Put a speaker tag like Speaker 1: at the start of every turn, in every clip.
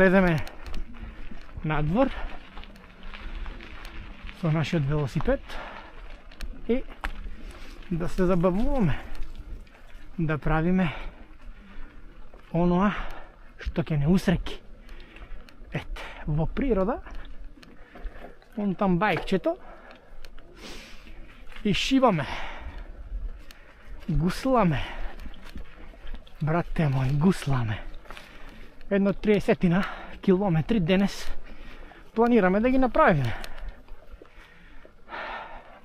Speaker 1: Леземе надвор со нашиот велосипед и да се забавуваме, да правиме оноа што ќе не усреки. Ете, во природа, он там бајкчето, и шиваме, гусламе, брате мој, гусламе. Едно 30 километри денес планираме да ги направиме.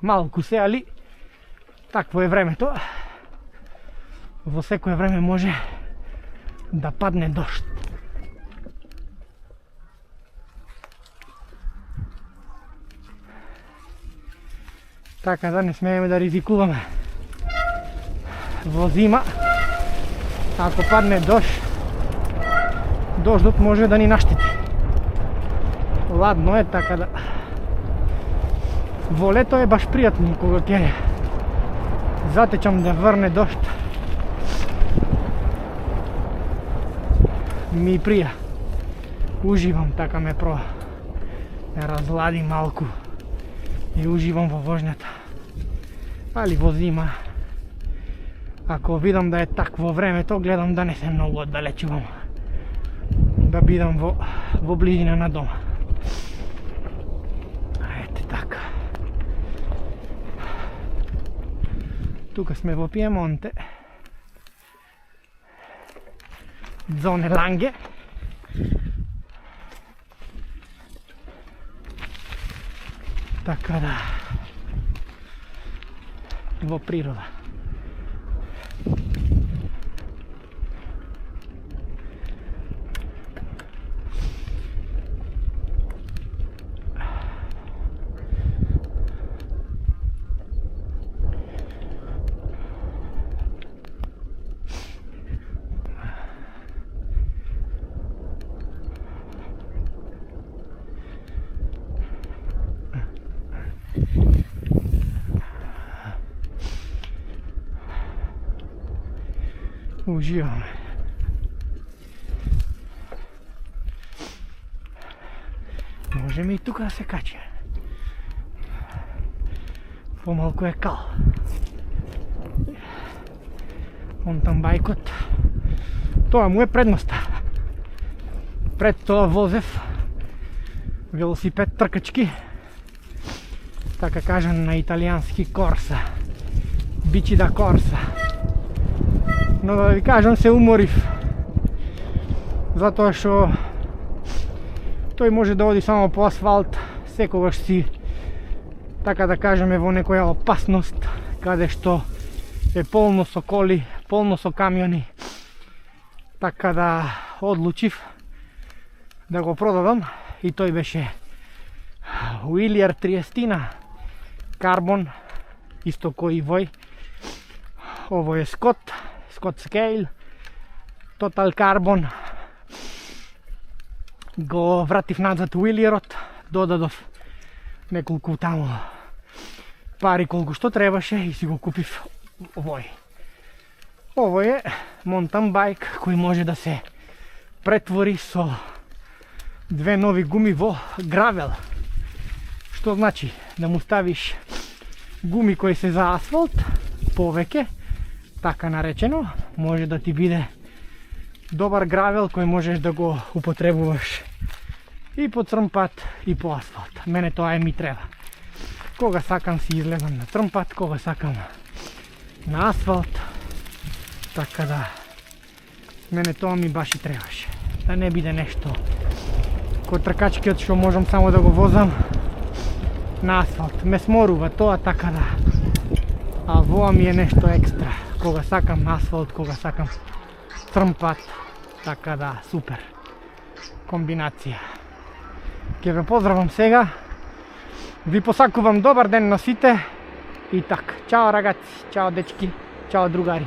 Speaker 1: Малку се, али такво е времето. Во секое време може да падне дожд. Така да не смееме да ризикуваме. Во зима, ако падне дожд, дождот може да ни наштети. Ладно е, така да... Во лето е баш пријатно кога ќе затечам да врне дожд. Ми прија. Уживам, така ме разлади малку и уживам во вожњата. Али во зима, ако видам да е такво времето, гледам да не се многу оддалечувам. Да бидам во близина на дома. Ете така. Тука сме во Пиемонте. Зоне Ланге. Така да. Во природа. Уживаме. Можеме и тука да се качиме. Помалку е кал. Монтан бајкот. Тоа му е предноста. Пред тоа возев велосипед тркачки. Така кажан на италијански Корса. Бичи да Корса. Но да ви кажам, се уморив. Затоа што тој може да оди само по асфалт, секогаш си, така да кажеме, во некоја опасност, каде што е полно со коли, полно со камиони. Така да одлучив да го продадам и тој беше Уилиер 30 карбон, исто кој и вој. Ово е Scott Scale, Total Carbon. Го вратив назад Уилиерот, додадов неколку таму пари колку што требаше и си го купив овој. Овој е монтан бајк кој може да се претвори со две нови гуми во гравел. Што значи да му ставиш гуми кои се за асфалт повеќе, така наречено, може да ти биде добар гравел кој можеш да го употребуваш и по црмпат и по асфалт. Мене тоа ми треба. Кога сакам си излезам на црмпат, кога сакам на асфалт. Така да, мене тоа ми баш и требаше. Да не биде нешто кој тркачкиот што можам само да го возам на асфалт. Ме сморува тоа, така да. А воа ми е нешто екстра. Кога сакам асфалт, кога сакам црмпат. Така да, супер комбинација. Ке ве поздравам сега. Ви посакувам добар ден на сите. И така, чао рагаци, чао дечки, чао другари.